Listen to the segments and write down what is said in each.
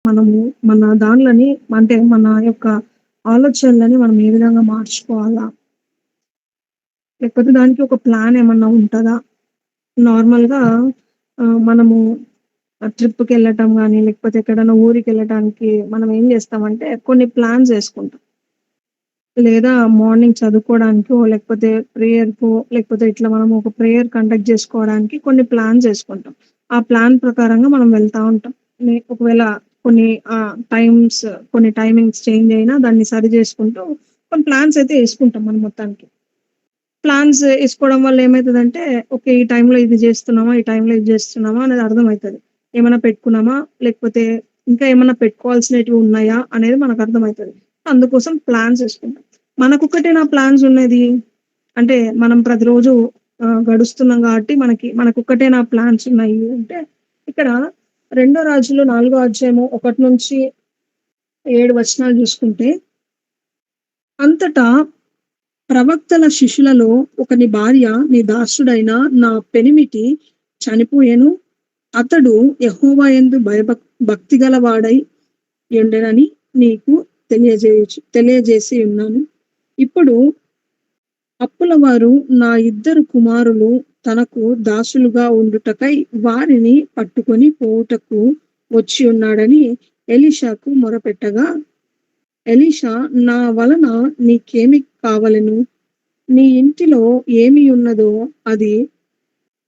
మనము మన దాన్లని అంటే మన యొక్క ఆలోచనలని మనం ఏ విధంగా మార్చుకోవాలా? లేకపోతే దానికి ఒక ప్లాన్ ఏమన్నా ఉంటదా? నార్మల్‌గా మనము ట్రిప్‌కెళ్ళటం గాని, లేకపోతే ఎక్కడైనా ఊరికెళ్ళటానికి మనం ఏం చేస్తామంటే కొన్ని ప్లాన్స్ యేసుకుంటాం. లేదా మార్నింగ్ చదువుకోవడానికో, లేకపోతే ప్రేయర్‌కో, లేకపోతే ఇట్లా మనం ఒక ప్రేయర్ కండక్ట్ జేసుకోవడానికి కొన్ని ప్లాన్స్ యేసుకుంటాం. ఆ ప్లాన్ ప్రకారంగా మనం వెళ్తా ఉంటాం. ఒకవేళ కొన్ని కొన్ని టైమింగ్స్ చేంజ్ అయినా దాన్ని సరి జేసుకుంటూ కొన్ని ప్లాన్స్ అయితే యేసుకుంటాం మనం మొత్తానికి. ప్లాన్స్ ఏసుకోవడం వల్ల ఏమైతదంటే, ఓకే. ఈ టైంలో ఇది జేస్తున్నామా, ఈ టైంలో ఇది జేస్తున్నామా అనేది అర్థమైతది. ఏమన్నా పెట్టుకున్నామా, లేకపోతే ఇంకా ఏమన్నా పెట్టుకోవాల్సినటివి ఉన్నాయా అనేది మనకు అర్థమైతది. అందుకోసం ప్లాన్స్ ఏసుకుంటాం. మనకొక్కటేనా ప్లాన్స్ ఉన్నది? అంటే మనం ప్రతిరోజు గడుస్తున్నాం గాబట్టి మనకొక్కటేనా ప్లాన్స్ ఉన్నాయి అంటే, ఇక్కడ రెండో రాజులు 4 అధ్యాయము 1-7 వచనాలు జూసుకుంటే, అంతటా ప్రవక్తల శిష్యులలో ఒకని భార్య నీ దాసుడైన నా పెనిమిటి చనిపోయెను. అతడు యెహోవా యందు భక్తిగల వాడై యుండెనని నీకు తెలియజేసి ఉన్నాను. ఇప్పుడు అప్పులవారు నా ఇద్దరు కుమారులు తనకు దాసులుగా ఉండుటకై వారిని పట్టుకొని పోవుటకు వచ్చి ఉన్నాడని ఎలీషాకు మొరపెట్టగా, ఎలీషా నా వలన నీకేమి కావలెను? నీ ఇంటిలో ఏమి ఉన్నదో అది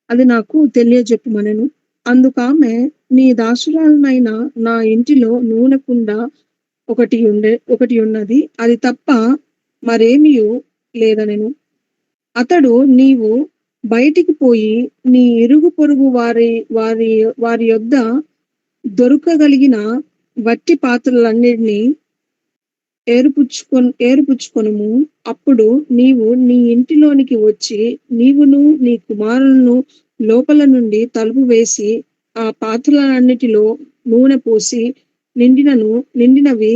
అది నాకు తెలియజెప్పుమనెను. అందుకామె నీ దాసురాలినైన నా ఇంటిలో నూనె కుండ ఒకటి ఉన్నది. అది తప్ప మరేమియు లేదనెను. అతడు నీవు బయటికి పోయి నీ ఇరుగు పొరుగు వారి యొద్ద దొరకగలిగిన వట్టి పాత్రలన్నిటిని ఏరుపుచ్చుకొనుము. అప్పుడు నీవు నీ ఇంటిలోనికి వచ్చి నీవును నీ కుమారులను లోపల నుండి తలుపు వేసి ఆ పాత్రలన్నిటిలో నూనె పోసి నిండినవి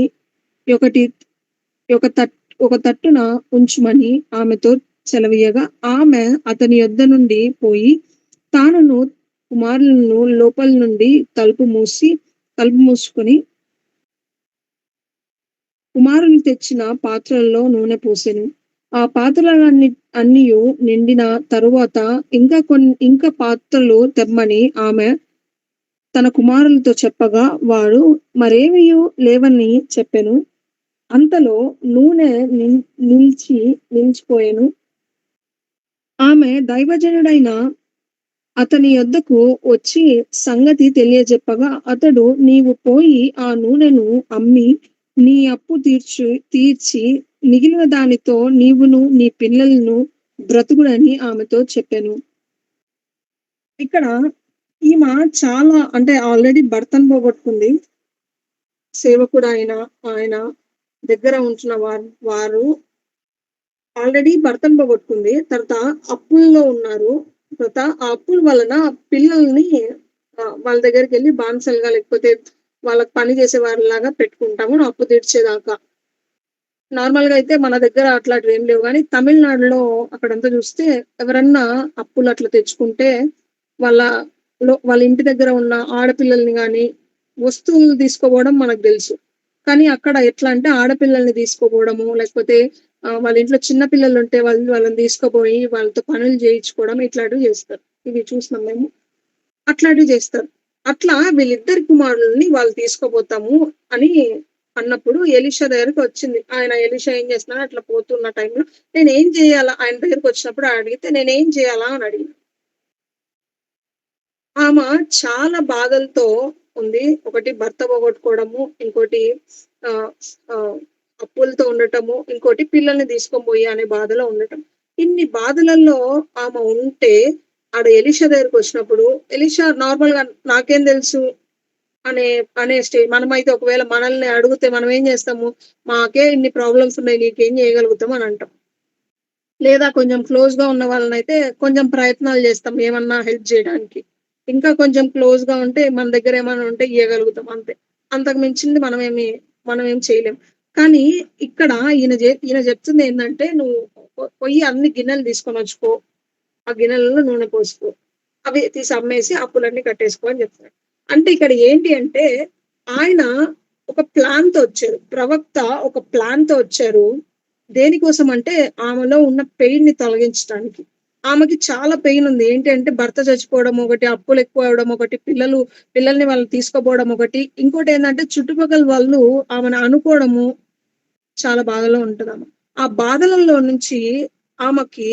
ఒకటి ఒక తట్టున ఉంచుమని ఆమెతో సెలవీయగా, ఆమె అతని యొద్ద నుండి పోయి తానును కుమారులను లోపల నుండి తలుపు మూసుకొని కుమారులు తెచ్చిన పాత్రలలో నూనె పోసెను. ఆ అన్నియు నిండిన తరువాత ఇంకా పాత్రలు తెమ్మని ఆమె తన కుమారులతో చెప్పగా వారు మరేమియు లేవని చెప్పెను. అంతలో నూనె నిలిచిపోయెను. ఆమె దైవజనుడైన అతని యొద్దకు వచ్చి సంగతి తెలియజెప్పగా, అతడు నీవు పోయి ఆ నూనెను అమ్మి నీ అప్పు తీర్చి మిగిలిన దానితో నీవును నీ పిల్లలను బ్రతుకుడని ఆమెతో చెప్పెను. ఇక్కడ ఈమె చాలా అంటే ఆల్రెడీ భర్తను పోగొట్టుకుంది. సేవకుడు ఆయన దగ్గర ఉంచిన వారు ఆల్రెడీ భర్తను పోగొట్టుకుంది. తర్వాత అప్పుల్లో ఉన్నారు. తర్వాత ఆ అప్పుల వలన పిల్లల్ని వాళ్ళ దగ్గరికెళ్ళి బానిసలుగా లేకపోతే వాళ్ళకి పని చేసేవారిలాగా పెట్టుకుంటాము అప్పు తీర్చేదాకా. నార్మల్‌గా అయితే మన దగ్గర అట్లాంటివేం లేవు గానీ, తమిళనాడులో అక్కడంతా చూస్తే ఎవరన్నా అప్పులు అట్లా తెచ్చుకుంటే వాళ్ళ వాళ్ళ ఇంటి దగ్గర ఉన్న ఆడపిల్లల్ని గానీ, వస్తువులు తీసుకోపోవడం మనకు తెలుసు. కానీ అక్కడ ఎట్లా అంటే ఆడపిల్లల్ని తీసుకోపోవడము, లేకపోతే వాళ్ళ ఇంట్లో చిన్న పిల్లలుంటే వాళ్ళని తీసుకుపోయి వాళ్ళతో పనులు చేయించుకోవడం ఇట్లాంటివి చేస్తారు. ఇవి చూసినాం మేము. అట్లాంటివి చేస్తారు. అట్లా వీళ్ళిద్దరి కుమారులని వాళ్ళు తీసుకోపోతాము అని అన్నప్పుడు ఎలీషా దగ్గరికొచ్చింది. ఎలీషా ఏం చేస్తున్నాడు అట్లా పోతున్న టైంలో నేనేం చేయాలా? ఆయన దగ్గరికొచ్చినప్పుడు అడిగితే నేనేం చేయాలా అని అడిగిన. ఆమె చాలా బాధలతో ఉంది. ఒకటి భర్త పోగొట్టుకోవడము, ఇంకోటి ఆహ్, ఆహ్, అప్పులతో ఉండటము, ఇంకోటి పిల్లల్ని తీసుకొని పోయి అనే బాధలో ఉండటం. ఇన్ని బాధలలో ఆమె ఉంటే ఆడ ఎలీషా దగ్గరికొచ్చినప్పుడు ఎలీషా నార్మల్‌గా నాకేం తెలుసు అనే అనే మనమైతే ఒకవేళ మనల్ని అడిగితే మనం ఏం చేస్తాము? మాకే ఇన్ని ప్రాబ్లమ్స్ ఉన్నాయి. నీకేం చేయగలుగుతాం అని అంటాం. లేదా కొంచెం క్లోజ్‌గా ఉన్న వాళ్ళనైతే కొంచెం ప్రయత్నాలు చేస్తాం ఏమన్నా హెల్ప్ జేయడానికి. ఇంకా కొంచెం క్లోజ్‌గా ఉంటే మన దగ్గర ఏమన్నా ఉంటే ఇయ్యగలుగుతాం అంతే. అంతకు మించింది మనమేం చేయలేం. కానీ ఇక్కడ ఈయన చెప్తుందేందంటే నువ్వు పొయ్యి అన్ని గిన్నెలు తీసుకొనొచ్చుకో. ఆ గిన్నెలలో నూనె పోసుకో. అవి తీసి అమ్మేసి అప్పులన్నీ కట్టేసుకో అని చెప్తున్నాడు. అంటే ఇక్కడ ఏంటి అంటే ఆయన ఒక ప్లాన్‌తో వచ్చారు. ప్రవక్త ఒక ప్లాన్‌తో వచ్చారు. దేనికోసం అంటే ఆమెలో ఉన్న పెయిన్‌ని తొలగించటానికి. ఆమెకి చాలా పెయిన్ ఉంది. ఏంటి అంటే భర్త చచ్చిపోవడం ఒకటి, అప్పులు ఎక్కువ అవ్వడం ఒకటి, పిల్లల్ని వాళ్ళు తీసుకుపోవడం ఒకటి. ఇంకోటేందంటే చుట్టుపక్కల వాళ్ళు ఆమెను అనుకోవడము చాలా బాధలో ఉంటదామె. ఆ బాధలలో నుంచి ఆమెకి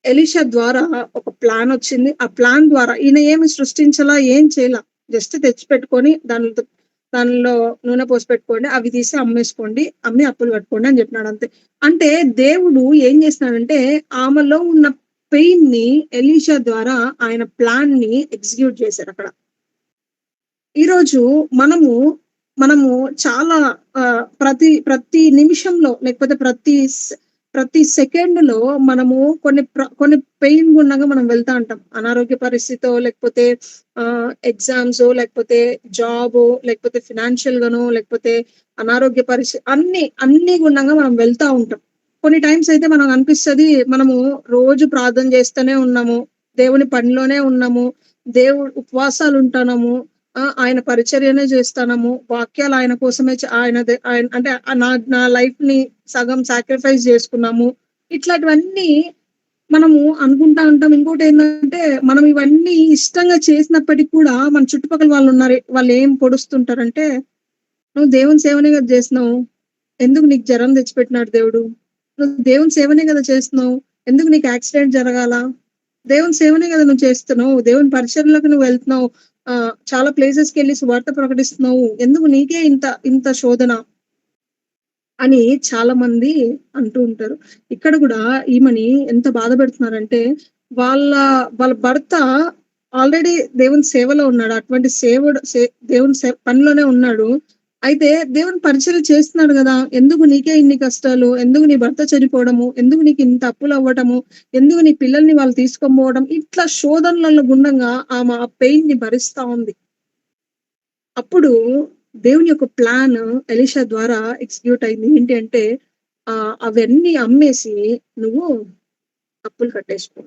ఎలీషా ద్వారా ఒక ప్లానొచ్చింది. ఆ ప్లాన్ ద్వారా ఈయన ఏమి సృష్టించలా, ఏం చేయలా. జస్ట్ తెచ్చిపెట్టుకొని దానిలో నూనె పోసి పెట్టుకోండి. అవి తీసి అమ్మేసుకోండి. అమ్మి అప్పులు కట్టుకోండి అని చెప్పినాడు అంతే. అంటే దేవుడు ఏం చేసినాడంటే ఆమెలో ఉన్న పెయిన్‌ని ఎలీషా ద్వారా ఆయన ప్లాన్‌ని ఎగ్జిక్యూట్ చేశారక్కడ. ఈరోజు మనము, మనము చాలా ప్రతి నిమిషంలో లేకపోతే ప్రతి సెకండ్‌లో మనము కొన్ని పెయిన్ గుండంగా మనం వెళ్తా ఉంటాం. అనారోగ్య పరిస్థితో లేకపోతే ఎగ్జామ్సో లేకపోతే జాబో లేకపోతే ఫినాన్షియల్‌గానో లేకపోతే అనారోగ్య అన్ని గుండంగా మనం వెళ్తా ఉంటాం. కొన్ని టైమ్స్ అయితే మనకు అనిపిస్తది మనము రోజు ప్రార్థన చేస్తూనే ఉన్నాము. దేవుని పనిలోనే ఉన్నాము. ఉపవాసాలుంటున్నాము. ఆయన పరిచర్యనే చేస్తానము. వాక్యాలు ఆయన కోసమే ఆయన అంటే నా లైఫ్‌ని సగం సాక్రిఫైస్ చేసుకున్నాము. ఇట్లాంటివన్నీ మనము అనుకుంటా ఉంటాం. ఇంకోటేందంటే మనం ఇవన్నీ ఇష్టంగా చేసినప్పటికి కూడా మన చుట్టుపక్కల వాళ్ళున్నారు. వాళ్ళేం పొడుస్తుంటారంటే, "నువ్వు దేవుని సేవనే కదా చేస్తున్నావు. ఎందుకు నీకు జరం తెచ్చిపెట్టినాడు దేవుడు? నువ్వు దేవుని సేవనే కదా చేస్తున్నావు. ఎందుకు నీకు యాక్సిడెంట్ జరగాల? దేవుని సేవనే కదా నువ్వు చేస్తున్నావు. దేవుని పరిచర్యలోకి నువ్వు వెళ్తున్నావు. చాలా ప్లేసెస్‌కెళ్ళి సువార్త ప్రకటిస్తున్నావు. ఎందుకు నీకే ఇంత శోధన?" అని చాలామంది అంటూ ఉంటారు. ఇక్కడ గూడా ఈమెని ఎంత బాధపెడుతున్నారంటే, వాళ్ళ వాళ్ళ భర్త ఆల్రెడీ దేవుని సేవలో ఉన్నాడు. అటువంటి సేవడు సే దేవుని పనిలోనే ఉన్నాడు. అయితే దేవుని పరిచర్య చేస్తున్నాడు గదా! ఎందుకు నీకే ఇన్ని కష్టాలు? ఎందుకు నీ భర్త చనిపోవడము? ఎందుకు నీకు ఇంత అప్పులవ్వటము? ఎందుకు నీ పిల్లల్ని వాళ్ళు తీసుకొనిపోవడం? ఇట్లా శోధనలలో గుండంగా ఆమె ఆ పెయిన్‌ని భరిస్తా ఉంది. అప్పుడు దేవుని యొక్క ప్లాన్ ఎలీషా ద్వారా ఎగ్జిక్యూట్ అయింది. ఏంటి అంటే అవన్నీ అమ్మేసి నువ్వు అప్పులు కట్టేసుకో.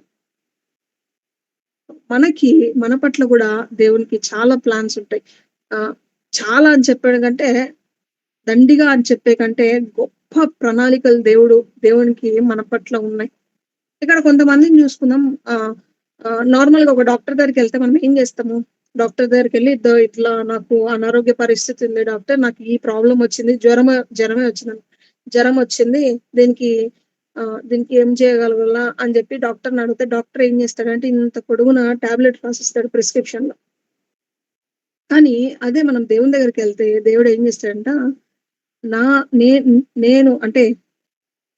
మనకి మన పట్ల గూడా దేవునికి చాలా ప్లాన్స్ ఉంటాయి. ఆహ్, చాలా అని చెప్పడం కంటే, దండిగా అని చెప్పే కంటే గొప్ప ప్రణాళికలు దేవునికి మన పట్ల ఉన్నాయి. ఇక్కడ కొంతమందిని చూసుకుందాం. ఆహ్, ఆహ్, నార్మల్‌గా ఒక డాక్టర్ దగ్గరికెళ్తే మనం ఏం చేస్తాము? డాక్టర్ దగ్గరికెళ్ళి ఇట్లా నాకు అనారోగ్య పరిస్థితి ఉంది డాక్టర్. నాకు ఈ ప్రాబ్లమ్ వచ్చింది. జ్వరమే వచ్చిందని. జ్వరం వచ్చింది. దీనికి దీనికి ఏం చేయగలగాలా అని చెప్పి డాక్టర్‌ని అడిగితే డాక్టర్ ఏం చేస్తాడంటే ఇంత పొడుగున టాబ్లెట్ రాసిస్తాడు ప్రిస్క్రిప్షన్‌లో. కానీ అదే మనం దేవుని దగ్గరికెళ్తే దేవుడు ఏం చేస్తాడంట నా నే నేను అంటే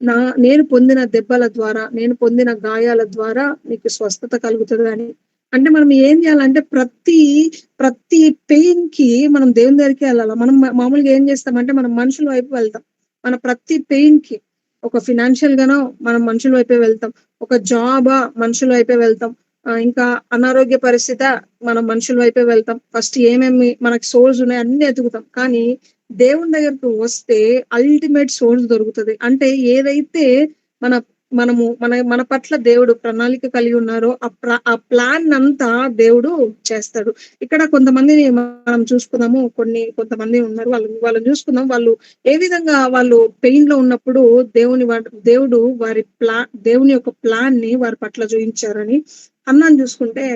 నా నేను పొందిన దెబ్బల ద్వారా, నేను పొందిన గాయాల ద్వారా నీకు స్వస్థత కలుగుతదని. అంటే మనం ఏం జేయాలంటే ప్రతి పెయిన్‌కి మనం దేవుని దగ్గరికే ఎళ్ళాల. మనం మామూలుగా ఏం జేస్తామంటే మనం మనుషుల వైపు వెళ్తాం. మన ప్రతి పెయిన్‌కి ఒక ఫినాన్షియల్‌గానో మనం మనుషుల వైపే వెళ్తాం. ఒక జాబా మనుషుల వైపే వెళ్తాం. ఇంకా అనారోగ్య పరిస్థితా మనం మనుషుల వైపే వెళ్తాం. ఫస్ట్ ఏమేమి మనకు సోర్స్ ఉన్నాయి అన్నీ ఎతుకుతాం. కానీ దేవుని దగ్గరకు వస్తే అల్టిమేట్ సోర్స్ దొరుకుతది. అంటే ఏదైతే మన మన పట్ల దేవుడు ప్రణాళిక కలిగి ఉన్నారో ఆ ప్లాన్నంతా దేవుడు చేస్తాడు. ఇక్కడ కొంతమందిని మనం చూసుకుందాము. కొంతమంది ఉన్నారు. వాళ్ళని చూసుకుందాం. వాళ్ళు ఏ విధంగా వాళ్ళు పెయిన్‌లో ఉన్నప్పుడు దేవుడు దేవుని యొక్క ప్లాన్‌ని వారి పట్ల చూయించారని. హన్నాను చూసుకుంటే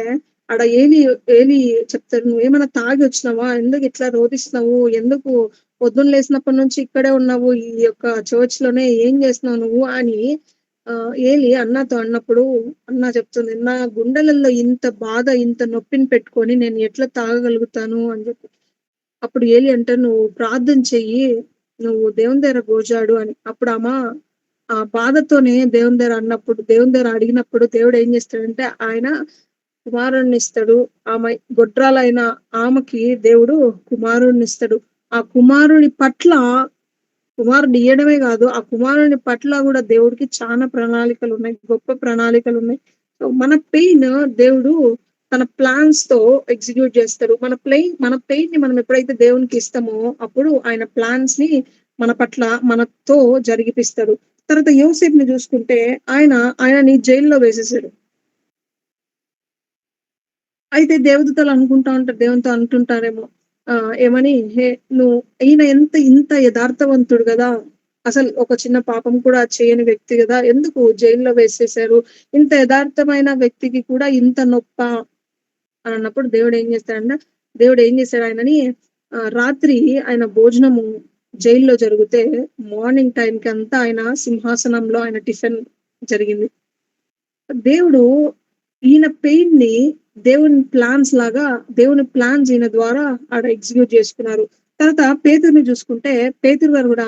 ఆడ ఏలీ చెప్తాడు. "నువ్వేమైనా తాగొచ్చినావా? ఎందుకు ఇట్లా రోదిస్తున్నావు? ఎందుకు పొద్దున్న లేసినప్పటి నుంచి ఇక్కడే ఉన్నావు. ఈ యొక్క చర్చ్‌లోనే ఏం చేస్తున్నావు నువ్వు?" అని ఏలి అన్నతో అన్నప్పుడు అన్న చెప్తుంది, "నా గుండెలలో ఇంత బాధ, ఇంత నొప్పిని పెట్టుకొని నేను ఎట్లా తాగగలుగుతాను" అని చెప్పి. అప్పుడు ఏలి అంటాడు, "నువ్వు ప్రార్థన చెయ్యి. నువ్వు దేవుని దగ్గర గోజాడు" అని. అప్పుడు ఆ బాధతోనే దేవుని దగ్గర అడిగినప్పుడు దేవుడు ఏం చేస్తాడంటే ఆయన కుమారుడినిస్తాడు. ఆమె గొడ్రాలైన ఆమెకి దేవుడు కుమారుడినిస్తాడు. ఆ కుమారుడిని ఇయ్యడమే గాదు, ఆ కుమారుని పట్ల గూడా దేవుడికి చానా ప్రణాళికలున్నాయి. గొప్ప ప్రణాళికలున్నాయి. సో, మన పెయిన్ దేవుడు తన ప్లాన్స్‌తో ఎగ్జిక్యూట్ జేస్తాడు. మన పెయిన్‌ని మనం ఎప్పుడైతే దేవునికి ఇస్తామో, అప్పుడు ఆయన ప్లాన్స్‌ని మన పట్ల మనతో జరిగిపిస్తాడు. తర్వాత యోసేపుని జూసుకుంటే ఆయనని జైల్‌లో వేసేసారు. అయితే దేవదూతలు అనుకుంటా ఉంటారు. దేవునితో అంటుంటారేమో, ఏమని నువ్వు ఈయన ఇంత యథార్థవంతుడు గదా! అసలు ఒక చిన్న పాపం కూడా చేయని వ్యక్తి గదా! ఎందుకు జైల్‌లో వేసేశారు? ఇంత యథార్థమైన వ్యక్తికి కూడా ఇంత నొప్పా? అని అన్నప్పుడు దేవుడు ఏం చేశాడు ఆయనని రాత్రి ఆయన భోజనము జైల్‌లో జరిగితే మార్నింగ్ టైమ్‌కి అంతా ఆయన సింహాసనంలో ఆయన టిఫిన్ జరిగింది. దేవుడు ఈయన పెయిన్‌ని దేవుని ప్లాన్స్ ఈయన ద్వారా ఆడ ఎగ్జిక్యూట్ చేసుకున్నారు. తర్వాత పేతురుని చూసుకుంటే, పేతురు గారు గూడా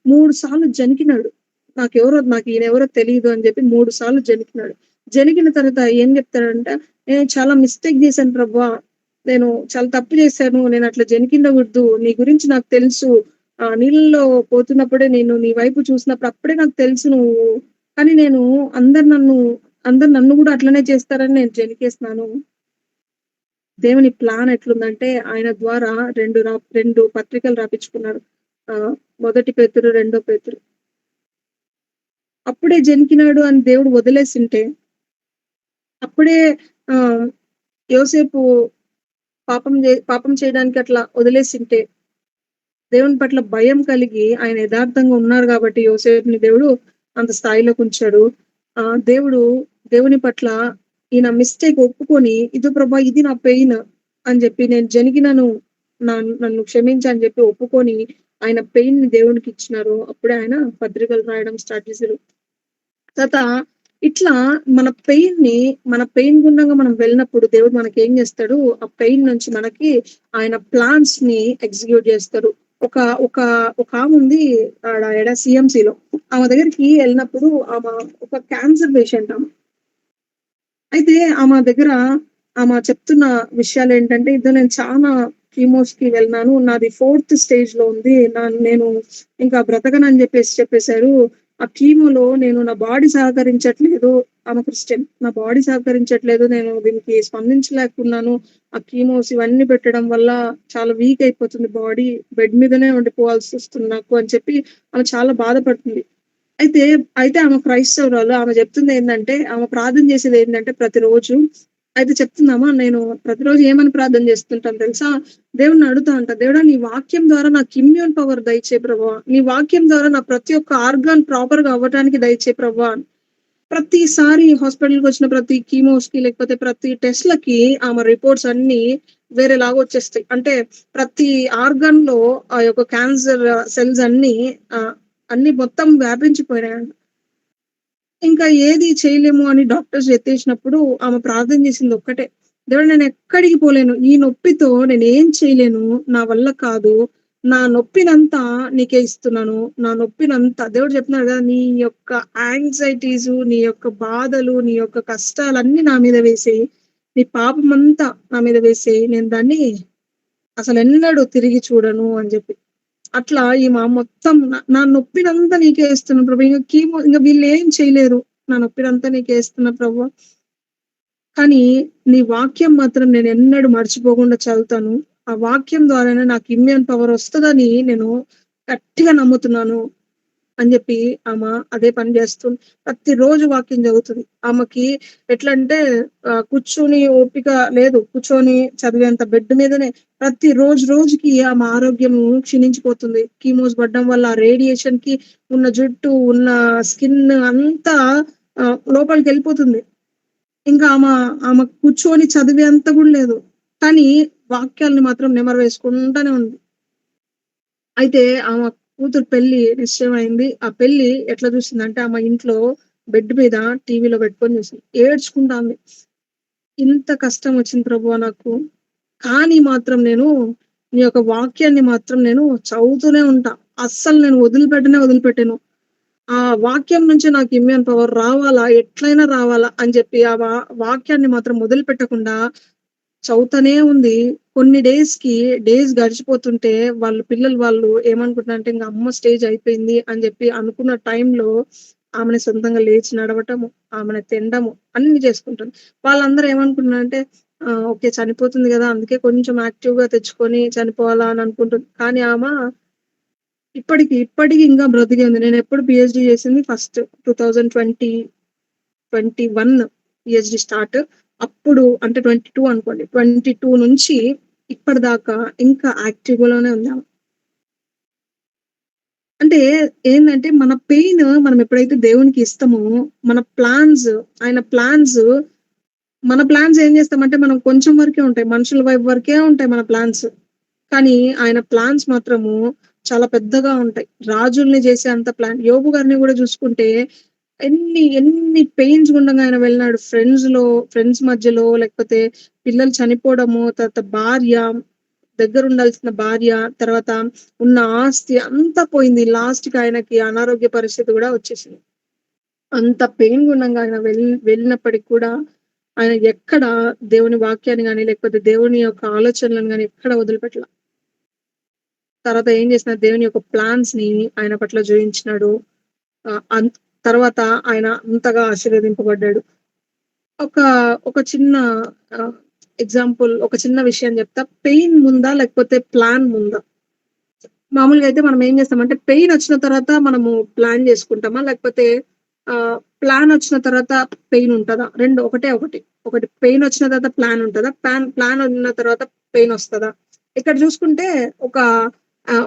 3 సార్లు జనికినాడు. నాకు ఈయనెవరో తెలీదు అని చెప్పి 3 సార్లు జనికినాడు. జనికిన తర్వాత ఏం చెప్తాడంటే, "నేను చాలా మిస్టేక్ చేశాను ప్రభువా. నేను చాలా తప్పు చేశాను. నేనట్లా జనికిండకూడదు. నీ గురించి నాకు తెలుసు. నీళ్ళలో పోతున్నప్పుడే నేను నీ వైపు చూసినప్పుడు అప్పుడే నాకు తెలుసు నువ్వు కానీ నేను అందరు నన్ను అందరు నన్ను గూడా అట్లనే చేస్తారని నేను జనికేసినాను. దేవుని ప్లాన్ ఎట్లుందంటే ఆయన ద్వారా 2 పత్రికలు రాపిచ్చుకున్నాడు. మొదటి పేతురు, రెండో పేతురు. అప్పుడే జనికినాడు అని దేవుడు వదిలేసుంటే, అప్పుడే ఆహ్, యోసేపు పాపం చేయడానికి అట్లా వదిలేసుంటే, దేవుని పట్ల భయం కలిగి ఆయన యథార్థంగా ఉన్నారు గాబట్టి యోసేపుని దేవుడు అంత స్థాయిలోకుంచాడు. దేవుడు దేవుని పట్ల ఈయన మిస్టేక్ ఒప్పుకొని, "ఇదో ప్రభా ఇది నా పెయిన్" అని జెప్పి, "నేను జరిగినను నన్ను క్షమించు" అని జెప్పి ఒప్పుకొని, ఆయన పెయిన్‌ని దేవునికిచ్చినారు. అప్పుడే ఆయన పత్రికలు రాయడం స్టార్ట్ చేసారు. తర్వాత ఇట్లా మన పెయిన్ గుండంగా మనం వెళ్ళినప్పుడు దేవుడు మనకేం జేస్తాడు, ఆ పెయిన్ నుంచి మనకి ఆయన ప్లాన్స్‌ని ఎగ్జిక్యూట్ జేస్తాడు. ఒక ఒక ఒకాముంది ఏడ సీఎంసీలో. ఆమె దగ్గరికి ఎళ్ళినప్పుడు ఒక క్యాన్సర్ పేషెంట్ ఆమె. అయితే ఆమె చెప్తున్న విషయాలేంటంటే, నేను చానా కీమోస్‌కి వెళ్ళినాను. నాది 4థ్ స్టేజ్‌లో ఉంది. నేను ఇంకా బ్రతకనని చెప్పేసారు. ఆ కీమోలో నా బాడీ సహకరించట్లేదు. ఆమె క్రిస్టియన్. నా బాడీ సహకరించట్లేదు. నేను దీనికి స్పందించలేకున్నాను. ఆ కీమోస్ ఇవన్నీ పెట్టడం వల్ల చాలా వీక్ అయిపోతుంది బాడీ. బెడ్ మీదనే ఉండిపోవాల్సొస్తుంది నాకు అని చెప్పి ఆమె చాలా బాధపడుతుంది. అయితే, ఆమె క్రైస్తవురాలు. ఆమె చెప్తుందేందంటే, ఆమె ప్రార్థన చేసేదేంటంటే ప్రతిరోజు అయితే చెప్తుందమ్మా నేను ప్రతిరోజు ఏమని ప్రార్థన చేస్తుంటాను తెలుసా? దేవుడిని అడుగుతా ఉంటా. దేవుడా నీ వాక్యం ద్వారా నాకు ఇమ్యూన్ పవర్ దయచేయి ప్రభువా. నీ వాక్యం ద్వారా నా ప్రతి ఒక్క ఆర్గాన్ ప్రాపర్‌గా అవ్వటానికి దయచేయి ప్రభువా. ప్రతిసారి హాస్పిటల్‌కొచ్చిన ప్రతి కీమోస్‌కి లేకపోతే ప్రతి టెస్ట్‌లకి ఆమె రిపోర్ట్స్ అన్నీ వేరేలాగా వచ్చేస్తాయి. అంటే ప్రతి ఆర్గాన్‌లో ఆ యొక్క క్యాన్సర్ సెల్స్ అన్నీ మొత్తం వ్యాపించిపోయినాయంట. ఇంకా ఏది చేయలేము అని డాక్టర్స్ ఎత్తేసినప్పుడు ఆమె ప్రార్థన చేసింది ఒక్కటే. దేవుడా నేనెక్కడికి పోలేను. ఈ నొప్పితో నేనేం చేయలేను. నా వల్ల కాదు. నా నొప్పినంతా నీకే ఇస్తున్నాను. నా నొప్పినంతా దేవుడు చెప్తున్నాడు కదా! నీ యొక్క యాంక్సైటీసు, నీ యొక్క బాధలు, నీ యొక్క కష్టాలన్నీ నా మీద వేసేయి. నీ పాపమంతా నా మీద వేసేయి. నేను దాన్ని అసలెన్నడూ తిరిగి చూడను అని జెప్పి. అట్లా ఈమె మొత్తం నా నొప్పినంతా నీకే ఇస్తున్నా ప్రభు. ఇంక వీళ్ళేం చేయలేరు. నా నొప్పినంతా నీకే ఇస్తున్నా ప్రభువా. కానీ నీ వాక్యం మాత్రం నేనెన్నడూ మర్చిపోకుండా చదువుతాను. ఆ వాక్యం ద్వారానే నాకు ఇమ్యూన్ పవర్ వస్తదని నేను గట్టిగా నమ్ముతున్నాను. అని జెప్పి అదే పని జేస్తుంది. ప్రతిరోజు వాక్యం చదువుతది. ఆమెకి ఎట్లంటే కూర్చొని ఓపిక లేదు. కూర్చొని చదివేంత బెడ్ మీదనే రోజుకి ఆమె ఆరోగ్యము క్షీణించిపోతుంది. కీమోస్ పడడం వల్ల రేడియేషన్‌కి ఉన్న జుట్టు, ఉన్న స్కిన్ అంతా లోపలికెళ్ళిపోతుంది. ఇంకా ఆమె కూర్చొని చదివేంత గూడా లేదు. కానీ వాక్యాల్ని మాత్రం నెమరు వేసుకుంటానే ఉంది. అయితే ఆమె కూతురు పెళ్లి నిశ్చయమైంది. ఆ పెళ్లి ఎట్లా చూసిందంటే ఆమె ఇంట్లో బెడ్ మీద టీవీలో పెట్టుకొని చూసింది. ఏడ్చుకుంటా ఉంది. ఇంత కష్టం వచ్చింది ప్రభువా నాకు. కానీ మాత్రం నీ యొక్క వాక్యాన్ని మాత్రం నేను చదువుతూనే ఉంటా. అస్సలు నేను వదిలిపెట్టను. ఆ వాక్యం నుంచి నాకు ఇమ్యూన్ పవర్ రావాలా, ఎట్లైనా రావాలా అని చెప్పి వాక్యాన్ని మాత్రం వదిలిపెట్టకుండా చదువుతానే ఉంది. కొన్ని డేస్ గడిచిపోతుంటే పిల్లలు వాళ్ళు ఏమనుకుంటున్నారంటే ఇంక అమ్మ స్టేజ్ అయిపోయింది అని జెప్పి అనుకున్న టైంలో ఆమెని సొంతంగా లేచి నడవటము, ఆమెని తినడము అన్నీ చేసుకుంటుంది. వాళ్ళందరూ ఏమనుకుంటున్నారంటే ఓకే. చనిపోతుంది గదా! అందుకే కొంచెం యాక్టివ్‌గా తెచ్చుకొని చనిపోవాలా అని అనుకుంటుంది. కానీ ఇప్పటికి ఇంకా బ్రతికే ఉంది. నేనెప్పుడు పీహెచ్‌డీ చేసింది ఫస్ట్ 2020, 21 పీహెచ్‌డీ స్టార్ట్. అప్పుడు అంటే 22 అనుకోండి. 22 నుంచి ఇప్పటిదాకా ఇంకా యాక్టివ్‌లోనే ఉందామె. అంటే ఏందంటే మన పెయిన్ మనం ఎప్పుడైతే దేవునికి ఇస్తామో, మన ప్లాన్స్ ఆయన ప్లాన్స్ మన ప్లాన్స్ ఏం చేస్తామంటే మనం కొంచెం వరకే ఉంటాయి. మనుషుల వైపు వరకే ఉంటాయి మన ప్లాన్స్. కానీ ఆయన ప్లాన్స్ మాత్రము చాలా పెద్దగా ఉంటాయి. రాజుల్ని చేసే అంత ప్లాన్. యోబు గారిని గూడా చూసుకుంటే ఎన్ని పెయిన్స్ గుండంగా ఆయన వెళ్ళినాడు. ఫ్రెండ్స్ మధ్యలో లేకపోతే పిల్లలు చనిపోవడము, తర్వాత భార్య, దగ్గరుండాల్సిన భార్య, తర్వాత ఉన్న ఆస్తి అంతా పోయింది. లాస్ట్‌కి ఆయనకి అనారోగ్య పరిస్థితి గూడా వచ్చేసింది. అంత పెయిన్ గుండంగా ఆయన వెళ్ళినప్పటికి కూడా ఆయన ఎక్కడ దేవుని వాక్యాన్ని గాని, లేకపోతే దేవుని యొక్క ఆలోచనలను గాని ఎక్కడ వదిలిపెట్టల. తర్వాత ఏం చేసినారు దేవుని యొక్క ప్లాన్స్‌ని ఆయన పట్ల జూయించినాడు. ఆహ్, అన్ తర్వాత ఆయన అంతగా ఆశీర్వదింపబడ్డాడు. ఒక ఒక చిన్న ఆహ్, ఎగ్జాంపుల్ ఒక చిన్న విషయం చెప్తా. పెయిన్ ముందా? లేకపోతే ప్లాన్ ముందా? మామూలుగా అయితే మనం ఏం చేస్తామంటే పెయిన్ వచ్చిన తర్వాత మనము ప్లాన్ చేసుకుంటామా? లేకపోతే ప్లాన్ వచ్చిన తర్వాత పెయిన్ ఉంటదా? 2 ఒకటే ఒకటి. ఒకటి పెయిన్ వచ్చిన తర్వాత ప్లాన్ ఉంటదా? ప్లాన్ ఉన్న తర్వాత పెయిన్ వస్తదా? ఇక్కడ చూసుకుంటే ఒక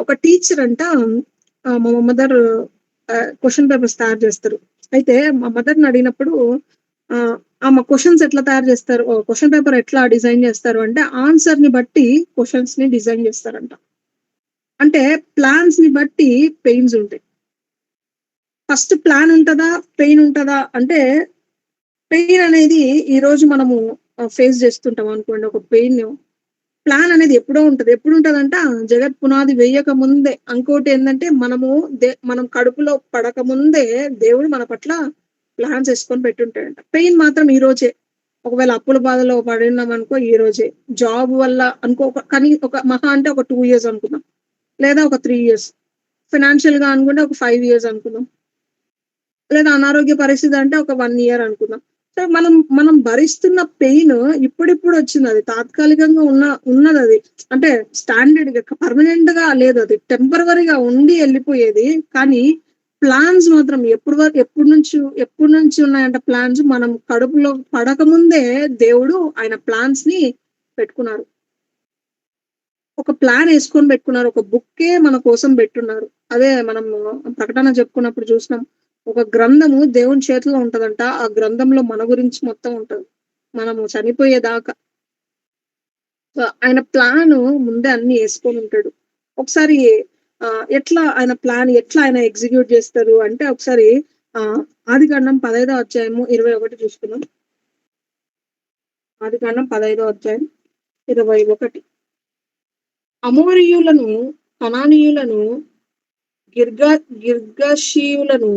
ఒక టీచర్ అంట మా మదర్ క్వెషన్ పేపర్స్ తయారు చేస్తారు. అయితే మా మదర్‌ని అడిగినప్పుడు ఆమె క్వెషన్స్ ఎట్లా తయారు చేస్తారు? క్వెషన్ పేపర్ ఎట్లా డిజైన్ చేస్తారు అంటే ఆన్సర్‌ని బట్టి క్వెషన్స్‌ని డిజైన్ చేస్తారంట. అంటే ప్లాన్స్‌ని బట్టి పెయిన్స్ ఉంటాయి. ఫస్ట్ ప్లాన్ ఉంటదా? పెయిన్ ఉంటదా? అంటే పెయిన్ అనేది ఈరోజు మనము ఫేస్ చేస్తుంటాం అనుకోండి ఒక పెయిన్. ప్లాన్ అనేది ఎప్పుడో ఉంటది. ఎప్పుడుంటదంట జగత్ పునాది వేయక ముందే. ఇంకోటేందంటే మనం కడుపులో పడక ముందే దేవుడు మన పట్ల ప్లాన్స్ యేసుకొని పెట్టుంటాడంట. పెయిన్ మాత్రం ఈ రోజే. ఒకవేళ అప్పుల బాధలో పడిన్నామనుకో ఈ రోజే. జాబ్ వల్ల అనుకో ఒక మహా అంటే ఒక 2 ఇయర్స్ అనుకుందాం. లేదా ఒక 3 ఇయర్స్. ఫైనాన్షియల్‌గా అనుకుంటే ఒక 5 ఇయర్స్ అనుకుందాం. లేదా అనారోగ్య పరిస్థితి అంటే ఒక 1 ఇయర్ అనుకుందాం. సో, మనం భరిస్తున్న పెయిన్ ఇప్పుడిప్పుడు వచ్చిందది. తాత్కాలికంగా ఉన్నదది. అంటే స్టాండర్డ్‌గా పర్మనెంట్‌గా లేదది. టెంపరవరీగా ఉండి ఎళ్ళిపోయేది. కానీ ప్లాన్స్ మాత్రం ఎప్పటి నుంచి ఉన్నాయంట ప్లాన్స్ మనం కడుపులో పడకముందే దేవుడు ఆయన ప్లాన్స్‌ని పెట్టుకున్నారు. ఒక ప్లాన్ యేసుకొని బెట్టుకున్నారు. ఒక బుక్కే మన కోసం బెట్టున్నారు. అదే మనము ప్రకటన చెప్పుకున్నప్పుడు చూసినాం. ఒక గ్రంథము దేవుని చేతిలో ఉంటదంట. ఆ గ్రంథంలో మన గురించి మొత్తం ఉంటది. మనము చనిపోయేదాకా. సో, ఆయన ప్లాను ముందే అన్నీ యేసుకొనుంటాడు. ఒకసారి ఎట్లా ఆయన ఎగ్జిక్యూట్ జేస్తారు అంటే ఒకసారి ఆదికాండం 15 అధ్యాయము 21 చూసుకుందాం. ఆదికాండం 15 అధ్యాయం 21. అమోరీయులను, కనానీయులను, గిర్గాషీయులను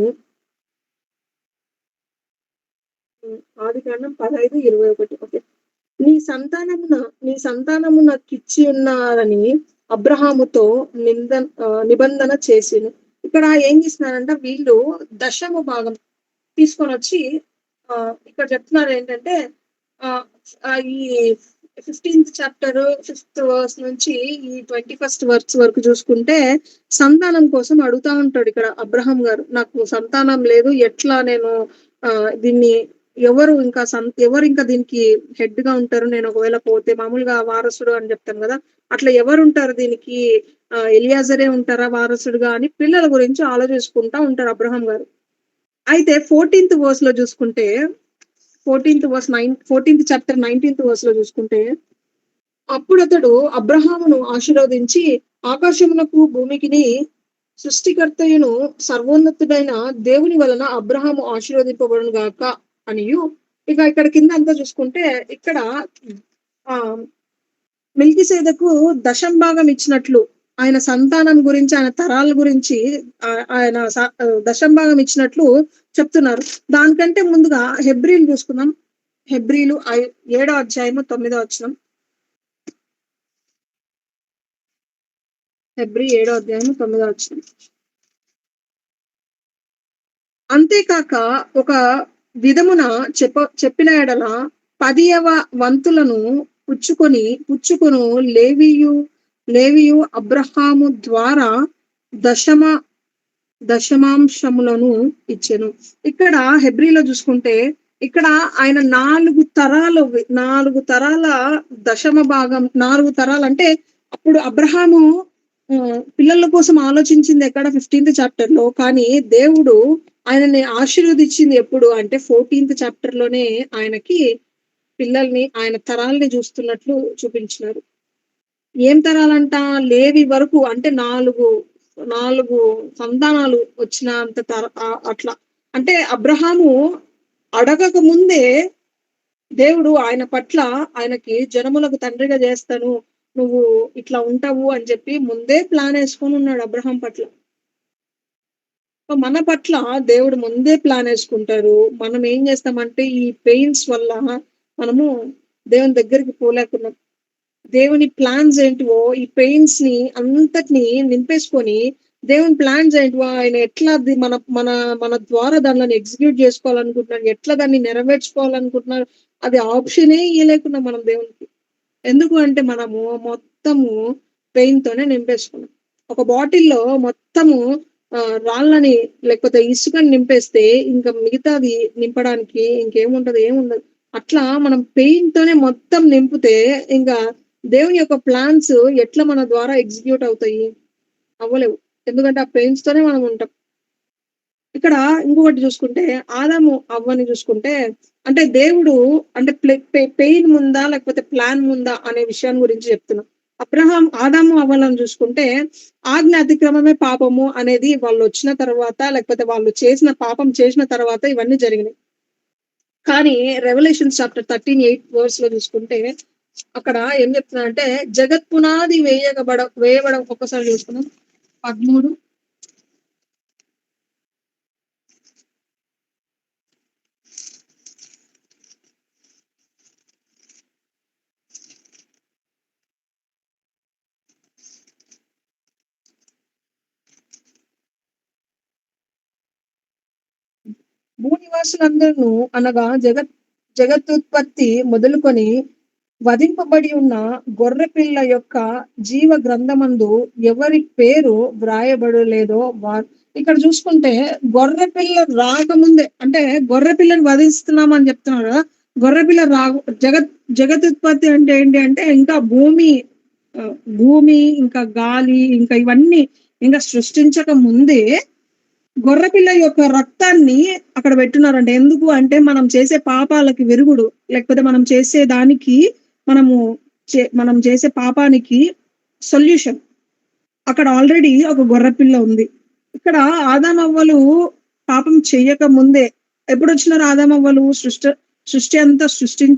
ఆదికాండం 15, 21 ఓకే. నీ సంతానమున నీ సంతానము నాకిచ్చి ఉన్నారని అబ్రహాముతో నిబంధన చేసెను. ఇక్కడ ఏం చేస్తున్నారంటే వీళ్ళు దశమ భాగం తీసుకొనొచ్చి ఇక్కడ చెప్తున్నారేంటంటే ఆహ్, ఈ 15థ్ చాప్టర్ 5థ్ వర్స్ నుంచి ఈ 21st వర్స్ వరకు చూసుకుంటే సంతానం కోసం అడుగుతా ఉంటాడు ఇక్కడ అబ్రహాం గారు. నాకు సంతానం లేదు. ఎట్లా నేను దీన్ని ఎవరింకా దీనికి హెడ్‌గా ఉంటారు? నేను ఒకవేళ పోతే మామూలుగా వారసుడు అని చెప్తాం గదా! అట్లా ఎవరుంటారు దీనికి ఎలియాజరే ఉంటారా వారసుడుగా అని పిల్లల గురించి ఆలోచించుకుంటా ఉంటారు అబ్రహాం గారు. అయితే 14థ్ వర్స్‌లో చూసుకుంటే 14థ్ చాప్టర్ 19థ్ వర్స్‌లో చూసుకుంటే, అప్పుడతడు అబ్రహామును ఆశీర్వదించి, ఆకాశమునకు భూమికిని సృష్టికర్తయును సర్వోన్నతుడైన దేవుని వలన అబ్రహాము ఆశీర్వదింపబడును గాక అనియు, ఇక ఇక్కడ కింద అంతా చూసుకుంటే ఇక్కడ ఆహ్, మెల్కీసెదెకు దశంభాగం ఇచ్చినట్లు ఆయన సంతానం గురించి, ఆయన తరాల గురించి ఆయన దశంభాగం ఇచ్చినట్లు చెప్తున్నారు. దానికంటే ముందుగా హెబ్రీలు చూసుకుందాం. హెబ్రీలు 7 అధ్యాయము 9 వచనం. హెబ్రీ 7 అధ్యాయము 9 వచనం. అంతేకాక ఒక విధమున చెప్పిన ఎడల 10వ వంతులను పుచ్చుకొను లేవియు అబ్రహాము ద్వారా దశమ దశమాంశములను ఇచ్చెను. ఇక్కడ హెబ్రీలో చూసుకుంటే ఇక్కడ ఆయన 4 తరాల దశమ భాగం 4 తరాలంటే అప్పుడు అబ్రహాము పిల్లల కోసం ఆలోచించింది ఎక్కడ 15థ్ చాప్టర్‌లో. కానీ దేవుడు ఆయనని ఆశీర్వదించింది ఎప్పుడు అంటే 14థ్ చాప్టర్‌లోనే ఆయనకి పిల్లల్ని, ఆయన తరాల్ని చూస్తున్నట్లు చూపించినారు. ఏం తరాలంట? లేవి వరకు అంటే 4 సంతానాలు వచ్చినంత అట్లా. అంటే అబ్రహాము అడగక ముందే దేవుడు ఆయన పట్ల ఆయనకి జనములకు తండ్రిగా జేస్తాను. నువ్వు ఇట్లా ఉంటావు అని జెప్పి ముందే ప్లానేసుకొనున్నాడు అబ్రహాం పట్ల. సో, మన పట్ల దేవుడు ముందే ప్లానేసుకుంటారు. మనం ఏం జేస్తామంటే ఈ పెయిన్స్ వల్ల మనము దేవుని దగ్గరికి పోలేకున్నాం. దేవుని ప్లాన్స్ ఏంటివో ఈ పెయిన్స్‌ని అంతటిని నింపేసుకొని, దేవుని ప్లాన్స్ ఏంటివో ఆయన ఎట్లా అది మన మన మన ద్వారా దానిలని ఎగ్జిక్యూట్ జేసుకోవాలనుకుంటున్నాడు, ఎట్లా దాన్ని నెరవేర్చుకోవాలనుకుంటున్నారు, అది ఆప్షనే ఇయ్యలేకున్నాం మనం దేవునికి. ఎందుకు అంటే మనము మొత్తము పెయిన్‌తోనే నింపేసుకున్నాం. ఒక బాటిల్‌లో మొత్తము రాళ్ళని లేకపోతే ఇసుకని నింపేస్తే ఇంక మిగతాది నింపడానికి ఇంకేముంటది? ఏముండదు. అట్లా మనం పెయిన్‌తోనే మొత్తం నింపితే ఇంకా దేవుని యొక్క ప్లాన్స్ ఎట్లా మన ద్వారా ఎగ్జిక్యూట్ అవుతాయి? అవ్వలేవు. ఎందుకంటే ఆ పెయిన్స్‌తోనే మనం ఉంటాం. ఇక్కడ ఇంకొకటి చూసుకుంటే ఆదాము, అవ్వని చూసుకుంటే అంటే దేవుడు అంటే పెయిన్ ముందా? లేకపోతే ప్లాన్ ముందా? అనే విషయం గురించి చెప్తున్నా. ఆదాము, అవ్వలను చూసుకుంటే ఆజ్ఞ అతిక్రమమే పాపము అనేది వాళ్ళొచ్చిన తర్వాత లేకపోతే వాళ్ళు చేసిన పాపం చేసిన తర్వాత ఇవన్నీ జరిగినాయి. కానీ రెవల్యూషన్స్ చాప్టర్ 13:8 వర్స్‌లో చూసుకుంటే అక్కడ ఏం చెప్తున్నాడంటే జగత్ పునాది వేయబడం ఒక్కసారి చూసుకుందాం. 13 భూనివాసులందరును అనగా జగత్తుత్పత్తి మొదలుకొని వధింపబడి ఉన్న గొర్రెపిల్ల యొక్క జీవ గ్రంథమందు ఎవరి పేరు వ్రాయబడలేదో ఇక్కడ చూసుకుంటే గొర్రెపిల్ల రాకముందే అంటే గొర్రెపిల్లని వధిస్తున్నామని చెప్తున్నారు కదా! గొర్రెపిల్ల జగతుత్పత్తి అంటే ఏంటి అంటే ఇంకా భూమి ఇంకా గాలి ఇంకా ఇవన్నీ ఇంకా సృష్టించక ముందే గొర్రెపిల్ల యొక్క రక్తాన్ని అక్కడ పెట్టున్నారంట. ఎందుకు అంటే మనం చేసే పాపాలకి విరుగుడు. లేకపోతే మనం చేసే దానికి మనము మనం చేసే పాపానికి సొల్యూషన్. అక్కడ ఆల్రెడీ ఒక గొర్రెపిల్ల ఉంది. ఇక్కడ ఆదామవ్వలు పాపం చెయ్యక ముందే ఎప్పుడొచ్చినారు ఆదామవ్వలు? సృష్టి అంతా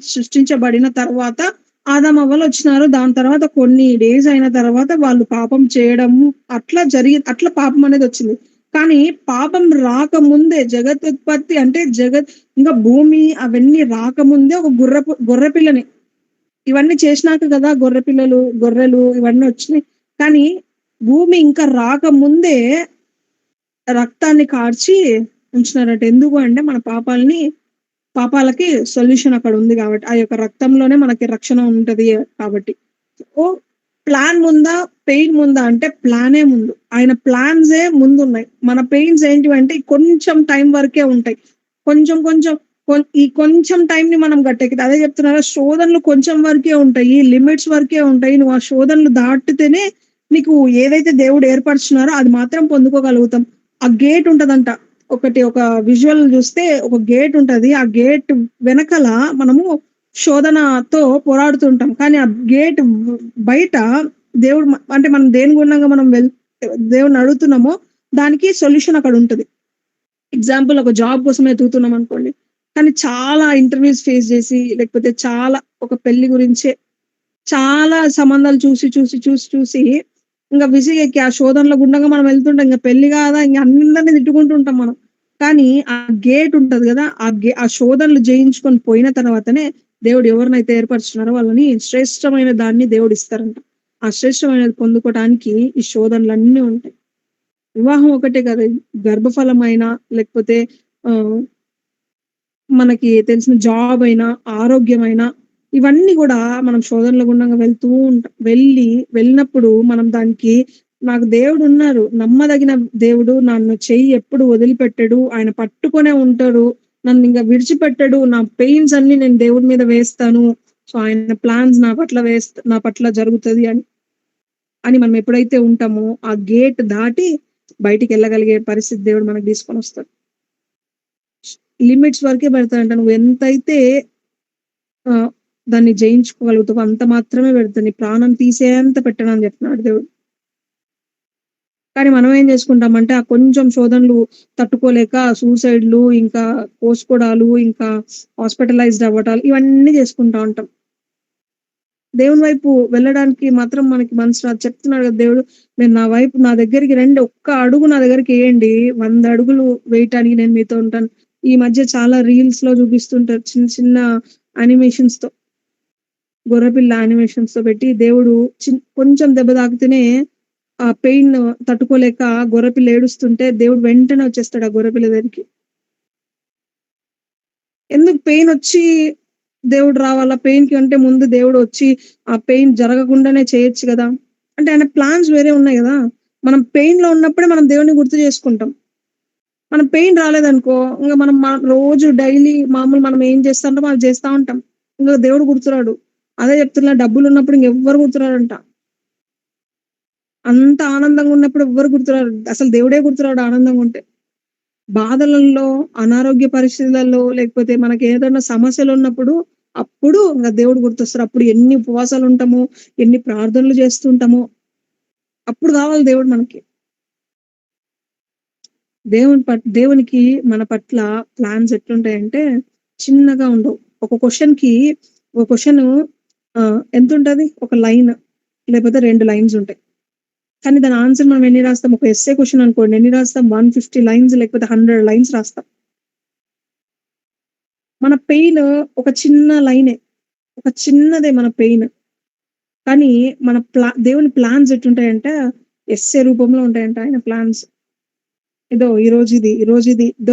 సృష్టించబడిన తర్వాత ఆదామవ్వలు వచ్చినారు. దాని తర్వాత కొన్ని డేస్ అయిన తర్వాత వాళ్ళు పాపం చేయడము అట్లా పాపం అనేది వచ్చింది. కానీ పాపం రాకముందే జగతుత్పత్తి అంటే ఇంకా భూమి అవన్నీ రాకముందే ఒక గొర్రెపిల్లని ఇవన్నీ చేసినాక కదా గొర్రెలు ఇవన్నీ వచ్చినాయి. కానీ భూమి ఇంకా రాకముందే రక్తాన్ని కార్చి ఉంచినారట. ఎందుకు అంటే మన పాపాలకి సొల్యూషన్ అక్కడ ఉంది కాబట్టి. ఆ యొక్క రక్తంలోనే మనకి రక్షణ ఉంటది కాబట్టి. సో, ప్లాన్ ముందా? పెయిన్ ముందా? అంటే ప్లానే ముందు. ఆయన ప్లాన్సే ముందున్నాయి. మన పెయిన్స్ ఏంటివంటే కొంచెం టైం వరకే ఉంటాయి. కొంచెం కొంచెం ఈ కొంచెం టైంని మనం గట్టెక్కితే అదే చెప్తున్నారు శోధనలు కొంచెం వరకే ఉంటాయి. లిమిట్స్ వరకే ఉంటాయి. నువ్వు ఆ శోధనలు దాటితేనే నీకు ఏదైతే దేవుడు ఏర్పరుచున్నారో అది మాత్రం పొందుకోగలుగుతాం. ఆ గేట్ ఉంటదంట. ఒక విజువల్ చూస్తే ఒక గేట్ ఉంటది. ఆ గేట్ వెనకాల మనము శోధనతో పోరాడుతుంటాం. కానీ ఆ గేట్ బయట దేవుడు అంటే మనం దేని గుండంగా మనం దేవుడిని అడుగుతున్నామో దానికి సొల్యూషన్ అక్కడ ఉంటది. ఎగ్జాంపుల్ ఒక జాబ్ కోసం ఎతుకుతున్నాం అనుకోండి. కానీ చాలా ఇంటర్వ్యూస్ ఫేస్ చేసి లేకపోతే చాలా ఒక పెళ్లి గురించే చాలా సంబంధాలు చూసి ఇంక విసిగెక్కి ఆ శోధనలో గుండంగా మనం వెళ్తుంటాం. ఇంక పెళ్లి కాదా ఇంక అందరిని తిట్టుకుంటూ ఉంటాం మనం. కానీ ఆ గేట్ ఉంటది గదా! ఆ శోధనలు జయించుకొని పోయిన తర్వాతనే దేవుడు ఎవరినైతే ఏర్పరుచున్నారో వాళ్ళని శ్రేష్టమైన దాన్ని దేవుడిస్తారంట. ఆ శ్రేష్టమైనది పొందుకోవటానికి ఈ శోధనలన్నీ ఉంటాయి. వివాహం ఒకటే కాదు. గర్భఫలమైనా లేకపోతే ఆహ్, మనకి తెలిసిన జాబ్ అయినా, ఆరోగ్యమైనా ఇవన్నీ గూడా మనం శోధనల గుండంగా వెళ్తూ ఉంటాం. వెళ్ళినప్పుడు మనం దానికి నాకు దేవుడున్నారు. నమ్మదగిన దేవుడు. నన్ను చెయ్యి ఎప్పుడు వదిలిపెట్టడు. ఆయన పట్టుకొనే ఉంటాడు. నన్నింక విడిచిపెట్టడు. నా పెయిన్స్ అన్నీ నేను దేవుడి మీద వేస్తాను. సో, ఆయన ప్లాన్స్ నా పట్ల జరుగుతది అని మనం ఎప్పుడైతే ఉంటామో, ఆ గేట్ దాటి బయటికెళ్ళగలిగే పరిస్థితి దేవుడు మనకు తీసుకొనొస్తాడు. లిమిట్స్ వరకే పెడతాడంట. నువ్వెంతైతే ఆహ్, దాన్ని జయించుకోగలుగుతావో అంత మాత్రమే పెడతాడు. నీ ప్రాణం తీసేంత పెట్టనని చెప్తున్నాడు దేవుడు. కానీ మనం ఏం చేసుకుంటామంటే, ఆ కొంచెం శోధనలు తట్టుకోలేక సూసైడ్‌లు, ఇంకా కోసుకోవడాలు, ఇంకా హాస్పిటలైజ్డ్ అవ్వటాలు ఇవన్నీ చేసుకుంటా ఉంటాం. దేవుని వైపు వెళ్ళడానికి మాత్రం మనకి మనసు రాదు. చెప్తున్నాడు కదా దేవుడు, "మీరు నా దగ్గరికి రండి. ఒక్క అడుగు నా దగ్గరికేయండి. 100 అడుగులు వేయటానికి నేను మీతో ఉంటాను." ఈ మధ్య చాలా రీల్స్‌లో చూపిస్తుంటారు. చిన్న చిన్న యానిమేషన్స్‌తో, గొర్రెపిల్ల యానిమేషన్స్‌తో పెట్టి దేవుడు కొంచెం దెబ్బ తాకితేనే ఆ పెయిన్ తట్టుకోలేక గొర్రెపిల్ల ఏడుస్తుంటే దేవుడు వెంటనే వచ్చేస్తాడు ఆ గొర్రెపిల్ల దగ్గరికి. ఎందుకు పెయినొచ్చి దేవుడు రావాలా? పెయిన్‌కి అంటే ముందు దేవుడొచ్చి ఆ పెయిన్ జరగకుండానే చేయొచ్చు గదా! అంటే ఆయన ప్లాన్స్ వేరే ఉన్నాయి గదా! మనం పెయిన్‌లో ఉన్నప్పుడే మనం దేవుడిని గుర్తు చేసుకుంటాం. మనం పెయిన్ రాలేదనుకో, ఇంగ మనం రోజు డైలీ మామూలు మనం ఏం చేస్తా ఉంటామో అది చేస్తా ఉంటాం. ఇంగ దేవుడు గుర్తురాడు. అదే చెప్తున్నా, డబ్బులున్నప్పుడు ఇంగెవ్వరు గుర్తురారంట. అంత ఆనందంగా ఉన్నప్పుడు ఎవ్వరు గుర్తురారు. అసలు దేవుడే గుర్తురాడు ఆనందంగుంటే. బాధలలో, అనారోగ్య పరిస్థితులలో, లేకపోతే మనకేదన్నా సమస్యలున్నప్పుడు, అప్పుడు ఇంగ దేవుడు గుర్తొస్తాడు. అప్పుడు ఎన్ని ఉపవాసాలుంటామో, ఎన్ని ప్రార్థనలు చేస్తుంటామో, అప్పుడు కావాలి దేవుడు మనకి. దేవునికి మన పట్ల ప్లాన్స్ ఎట్లుంటాయంటే, చిన్నగా ఉండవు. ఒక క్వెషను ఎంతుంటది? ఒక లైన్ లేకపోతే 2 లైన్స్ ఉంటాయి. కానీ దాని ఆన్సర్ మనం ఎన్ని రాస్తాం? ఒక ఎస్సే క్వెషన్ అనుకోండి. ఎన్ని రాస్తాం? 150 లైన్స్ లేకపోతే 100 లైన్స్ రాస్తాం. మన పెయిన్ ఒక చిన్న లైనే. ఒక చిన్నదే మన పెయిన్. కానీ దేవుని ప్లాన్స్ ఎట్లుంటాయంటే, ఎస్సే రూపంలో ఉంటాయంట ఆయన ప్లాన్స్. ఈరోజు ఇది,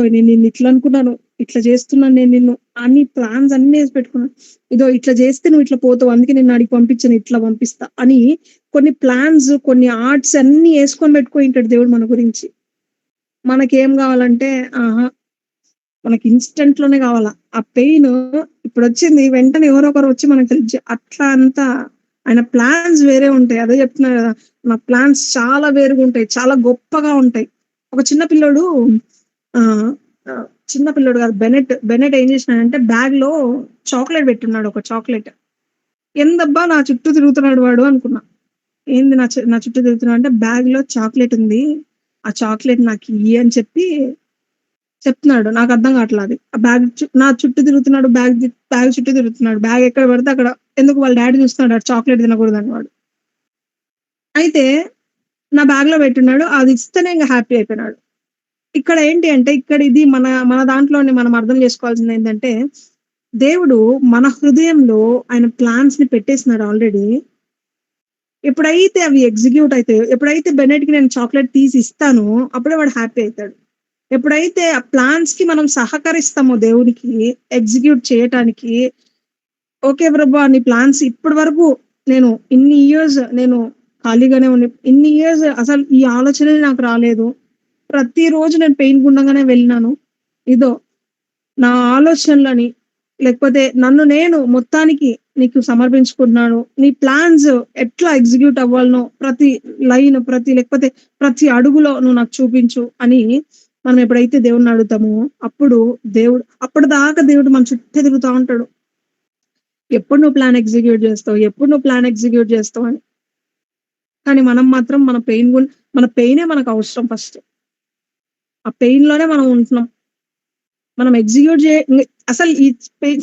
నేను నిన్ను ఇట్లా అనుకున్నాను. ఇట్లా చేస్తున్నాను నేను నిన్ను అని ప్లాన్స్ అన్నీ ఏసి పెట్టుకున్నాను. ఇట్లా చేస్తే నువ్వు ఇట్లా పోతావు. అందుకే నిన్ను ఆడికి పంపించను. ఇట్లా పంపిస్తా అని కొన్ని ప్లాన్స్, కొన్ని ఆర్ట్స్ అన్నీ యేసుకొని పెట్టుకొనింటాడు దేవుడు మన గురించి. మనకేం గావాలంటే, ఆహా! మనకి ఇన్‌స్టంట్‌లోనే గావాలా. ఆ పెయిను ఇప్పుడొచ్చింది వెంటనే ఎవరో ఒకరు వచ్చి మనకు అట్లా అంతా ఆయన ప్లాన్స్ వేరే ఉంటాయి. అదే చెప్తున్నా గదా! నా ప్లాన్స్ చాలా వేరుగుంటాయి. చాలా గొప్పగా ఉంటాయి. ఒక చిన్న పిల్లోడు ఆహ్, చిన్న పిల్లోడు గాదు, బెనెట్ ఏం చేసినాడంటే బ్యాగ్‌లో చాక్లేట్ పెట్టున్నాడు, ఒక చాక్లేట్. ఏందబ్బా! నా చుట్టూ తిరుగుతున్నాడు వాడు అనుకున్నా. ఏంది నా చుట్టూ తిరుగుతున్నాడు అంటే, బ్యాగ్‌లో చాక్లేట్ ఉంది. ఆ చాక్లేట్ నాకియ్యి అని చెప్పి చెప్తున్నాడు. నాకర్థం కావట్ల అది. ఆ నా చుట్టూ తిరుగుతున్నాడు. బ్యాగ్ చుట్టూ తిరుగుతున్నాడు. బ్యాగ్ ఎక్కడ పడితే అక్కడ. ఎందుకు వాళ్ళ డ్యాడీ చూస్తున్నాడు ఆడు చాక్లేట్ తినకూడదని వాడు. అయితే నా బ్యాగ్‌లో పెట్టున్నాడు. అది ఇస్తేనే ఇంక హ్యాపీ అయిపోయినాడు. ఇక్కడ ఏంటి అంటే, ఇక్కడ ఇది మన మన దాంట్లోనే మనం అర్థం చేసుకోవాల్సిందేంటంటే, దేవుడు మన హృదయంలో ఆయన ప్లాన్స్‌ని పెట్టేసినాడు ఆల్రెడీ. ఎప్పుడైతే అవి ఎగ్జిక్యూట్ అయితాయో, ఎప్పుడైతే బెనెట్‌కి నేను చాక్లేట్ తీసి ఇస్తానో, అప్పుడే వాడు హ్యాపీ అయితాడు. ఎప్పుడైతే ఆ ప్లాన్స్‌కి మనం సహకరిస్తామో దేవునికి ఎగ్జిక్యూట్ చేయటానికి, ఓకే ప్రభా! నీ ప్లాన్స్ ఇప్పటి వరకు నేను ఇన్ని ఇయర్స్ నేను ఖాళీగానే ఇన్ని ఇయర్స్ అసలు ఈ ఆలోచనే నాకు రాలేదు. ప్రతిరోజు నేను పెయిన్ గుండంగానే వెళ్ళినాను. ఇదో నా ఆలోచనలని, లేకపోతే నన్ను నేను మొత్తానికి నీకు సమర్పించుకుంటున్నాను. నీ ప్లాన్స్ ఎట్లా ఎగ్జిక్యూట్ అవ్వాలనో లేకపోతే ప్రతి అడుగులో నువ్వు నాకు చూపించు అని మనం ఎప్పుడైతే దేవుడిని అడుగుతామో, అప్పటిదాకా దేవుడు మన చుట్టే తిరుగుతా ఉంటాడు. ఎప్పుడు నువ్వు ప్లాన్ ఎగ్జిక్యూట్ చేస్తావు? ఎప్పుడు నువ్వు ప్లాన్ ఎగ్జిక్యూట్ చేస్తావు అని. కానీ మనం మాత్రం మన పెయినే మనకు అవసరం ఫస్ట్. ఆ పెయిన్‌లోనే మనం ఉంటున్నాం. మనం ఎగ్జిక్యూట్ జే ఇంగ అసలు ఈ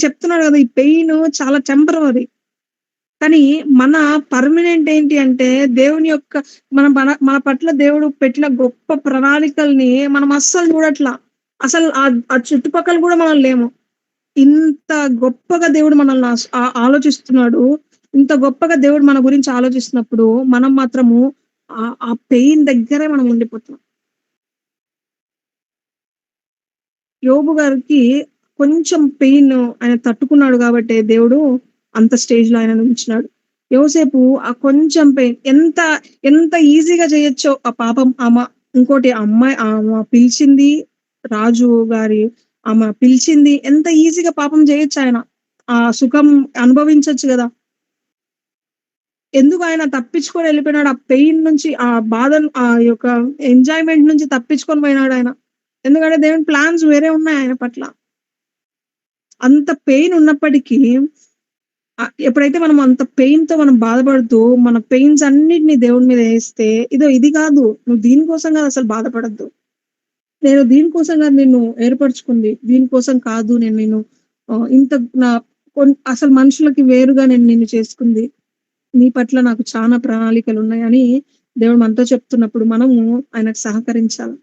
చెప్తున్నాడు గదా! ఈ పెయిన్ చాలా టెంపరవరీ. కానీ మన పర్మనెంట్ ఏంటి అంటే, దేవుని యొక్క మన పట్ల దేవుడు పెట్టిన గొప్ప ప్రణాళికల్ని మనం అస్సలు చూడట్ల. అసలు ఆ చుట్టుపక్కల గూడా మనం లేము. ఇంత గొప్పగా దేవుడు మనల్ని ఆలోచిస్తున్నాడు. ఇంత గొప్పగా దేవుడు మన గురించి ఆలోచిస్తున్నప్పుడు, మనం మాత్రము ఆ పెయిన్ దగ్గరే మనం ఉండిపోతున్నాం. యోబు గారికి కొంచెం పెయిన్ ఆయన తట్టుకున్నాడు గాబట్టే దేవుడు అంత స్టేజ్‌లో ఆయనను ఉంచినాడు. యోసేపు ఆ కొంచెం పెయిన్ ఎంత ఈజీగా చేయొచ్చో ఆ పాపం ఇంకోటి అమ్మాయి పిలిచింది రాజు గారి ఆమె పిలిచింది ఎంత ఈజీగా పాపం జేయొచ్చాయన. ఆ సుఖం అనుభవించొచ్చు గదా! ఎందుకు ఆయన తప్పించుకొని ఎళ్ళిపోయినాడు. ఆ పెయిన్ నుంచి, ఆ బాధను, ఆ యొక్క ఎంజాయ్‌మెంట్ నుంచి తప్పించుకొని పోయినాడాయన. ఎందుకంటే దేవుని ప్లాన్స్ వేరే ఉన్నాయి ఆయన పట్ల. అంత పెయిన్ ఉన్నప్పటికీ ఎప్పుడైతే మనం అంత పెయిన్‌తో మనం బాధపడుతూ, మన పెయిన్స్ అన్నిటిని దేవుని మీద ఏస్తే, ఇదో ఇది గాదు. నువ్వు దీనికోసం గాదు అసలు బాధపడొద్దు. నేను దీనికోసం గాదు నిన్ను ఏర్పరచుకుంది. దీనికోసం కాదు నేను నిన్ను ఇంత నా అసలు మనుషులకి వేరుగా నేను నిన్ను చేసుకుంది. నీ పట్ల నాకు చానా ప్రణాళికలున్నాయని దేవుడు మనతో చెప్తున్నప్పుడు మనము ఆయనకు సహకరించాలి.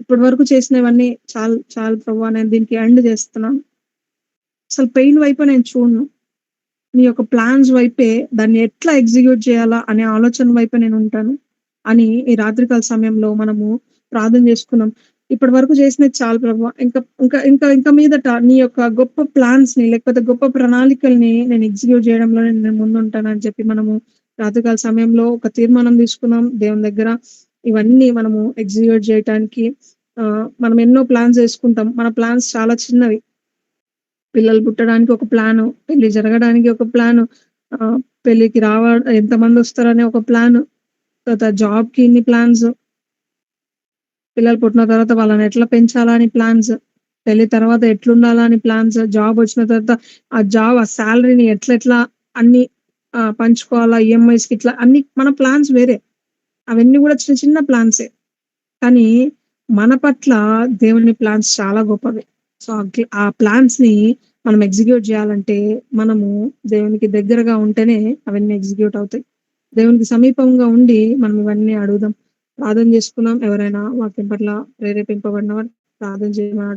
ఇప్పటి వరకు చేసినవన్నీ చాలు, చాలు ప్రభువా! నేను దీనికి ఎండ్ జేస్తున్నాను. అసలు పెయిన్ వైపు నేను చూడను. నీ యొక్క ప్లాన్స్ వైపే దాన్ని ఎట్లా ఎగ్జిక్యూట్ చేయాలా అనే ఆలోచన వైపే నేనుంటాను అని ఈ రాత్రికాల సమయంలో మనము ప్రార్థన చేసుకున్నాం. ఇప్పటి వరకు చేసినది చాలు ప్రభువా! ఇంకా మీదట నీ యొక్క గొప్ప ప్లాన్స్‌ని లేకపోతే గొప్ప ప్రణాళికల్ని నేను ఎగ్జిక్యూట్ చేయడంలో నేను ముందుంటానని చెప్పి మనము రాత్రికాల సమయంలో ఒక తీర్మానం తీసుకున్నాం. దేవుని దగ్గర ఇవన్నీ మనము ఎగ్జిక్యూట్ చేయటానికి మనం ఎన్నో ప్లాన్స్ యేసుకుంటాం. మన ప్లాన్స్ చాలా చిన్నవి. పిల్లలు పుట్టడానికి ఒక ప్లాను, పెళ్లి జరగడానికి ఒక ప్లాను, పెళ్ళికి ఎంతమందొస్తారని ఒక ప్లాను, తర్వాత జాబ్‌కి ఇన్ని ప్లాన్స్, పిల్లలు పుట్టిన తర్వాత వాళ్ళని ఎట్లా పెంచాలా అని ప్లాన్స్, పెళ్లి తర్వాత ఎట్లుండాలా అని ప్లాన్స్, జాబొచ్చిన తర్వాత ఆ సాలరీని ఎట్లెట్లా అన్నీ పంచుకోవాలా ఈఎంఐస్‌కి ఇట్లా అన్ని మన ప్లాన్స్ వేరే. అవన్నీ గూడా చిన్న చిన్న ప్లాన్సే. కానీ మన పట్ల దేవుని ప్లాన్స్ చాలా గొప్పవి. సో, ఆ ప్లాన్స్‌ని మనం ఎగ్జిక్యూట్ జేయాలంటే మనము దేవునికి దగ్గరగా ఉంటేనే అవన్నీ ఎగ్జిక్యూట్ అవుతాయి. దేవునికి సమీపంగా ఉండి మనం ఇవన్నీ అడుగుదాం. ప్రార్థన జేసుకుందాం. ఎవరైనా వాక్యం పట్ల ప్రేరేపింపబడిన వారు ప్రార్థన చేయమని